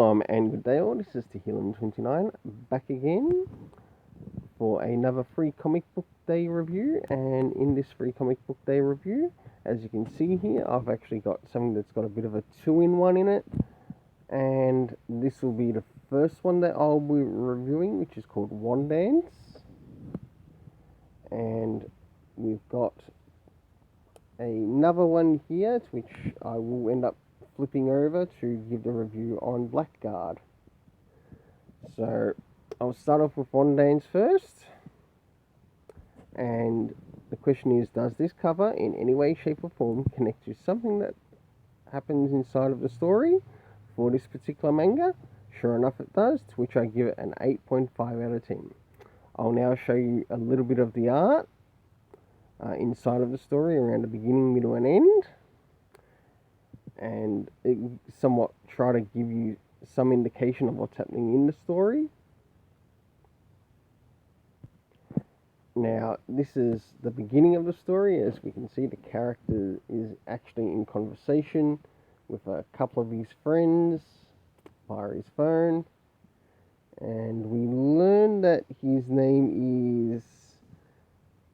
Shalom and good day all, this is Tehillim29 back again for another free comic book day review. And in this free comic book day review, as you can see here, I've actually got something that's got a bit of a 2-in-1 in it. And this will be the first one that I'll be reviewing, which is called Wandance. And we've got another one here, which I will end up flipping over to give the review on Blackguard. So I'll start off with Wandance first. And the question is, does this cover in any way, shape or form connect to something that happens inside of the story for this particular manga? Sure enough it does, to which I give it an 8.5 out of 10. I'll now show you a little bit of the art inside of the story around the beginning, middle and end, and somewhat try to give you some indication of what's happening in the story. Now, this is the beginning of the story. As we can see, the character is actually in conversation with a couple of his friends via his phone, and we learn that his name is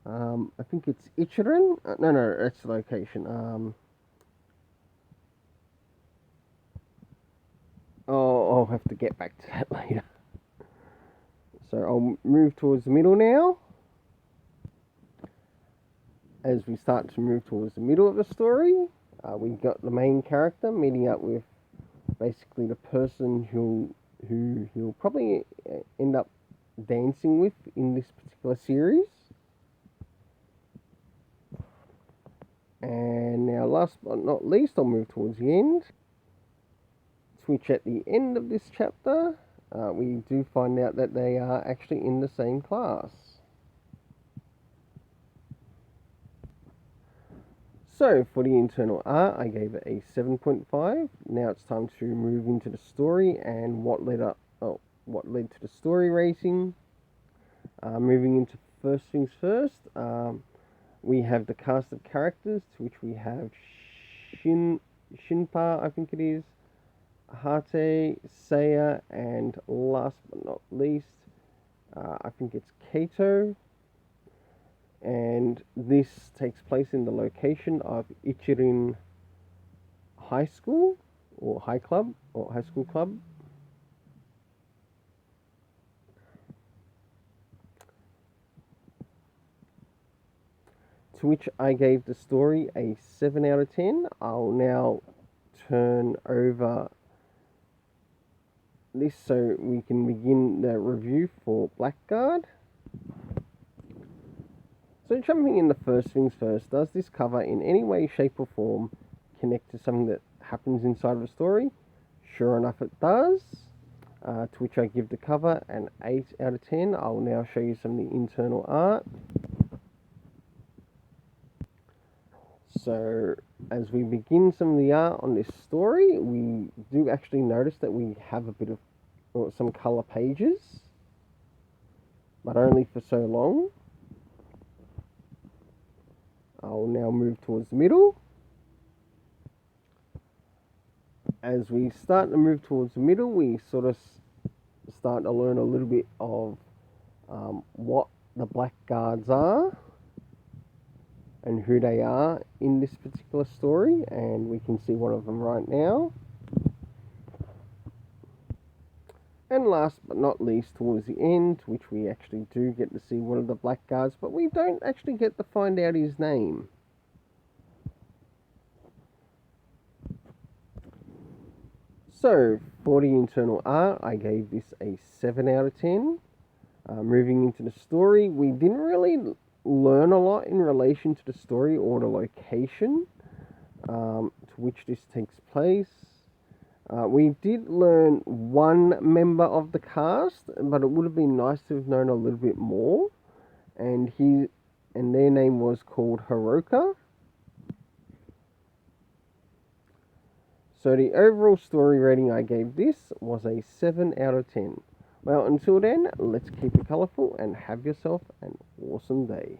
I think it's Ichirin. No, that's the location. I'll have to get back to that later. So I'll move towards the middle now. As we start to move towards the middle of the story, we've got the main character meeting up with basically the person who he'll probably end up dancing with in this particular series. And now, last but not least, I'll move towards the end. Which at the end of this chapter, we do find out that they are actually in the same class. So, for the internal art, I gave it a 7.5. Now it's time to move into the story and what led to the story rating. Moving into first things first, we have the cast of characters, to which we have Shinpa, I think it is, Hate, Seiya, and last but not least, I think it's Kato. And this takes place in the location of Ichirin High School, or High Club, or High School Club. To which I gave the story a 7 out of 10. I'll now turn over this so we can begin the review for Blackguard. So jumping in the first things first, does this cover in any way, shape or form connect to something that happens inside of a story? Sure enough it does, to which I give the cover an 8 out of 10. I'll now show you some of the internal art. So, as we begin some of the art on this story, we do actually notice that we have a bit of some colour pages, but only for so long. I'll now move towards the middle. As we start to move towards the middle, we sort of start to learn a little bit of what the Blackguards are and who they are in this particular story, and we can see one of them right now. And last but not least, towards the end, which we actually do get to see one of the Blackguards, but we don't actually get to find out his name. So, for the internal art, I gave this a 7 out of 10. Moving into the story, we didn't really learn a lot in relation to the story or the location to which this takes place. We did learn one member of the cast, but it would have been nice to have known a little bit more. And their name was called Hiroka. So the overall story rating I gave this was a 7 out of 10. Well, until then, let's keep it colourful and have yourself an awesome day.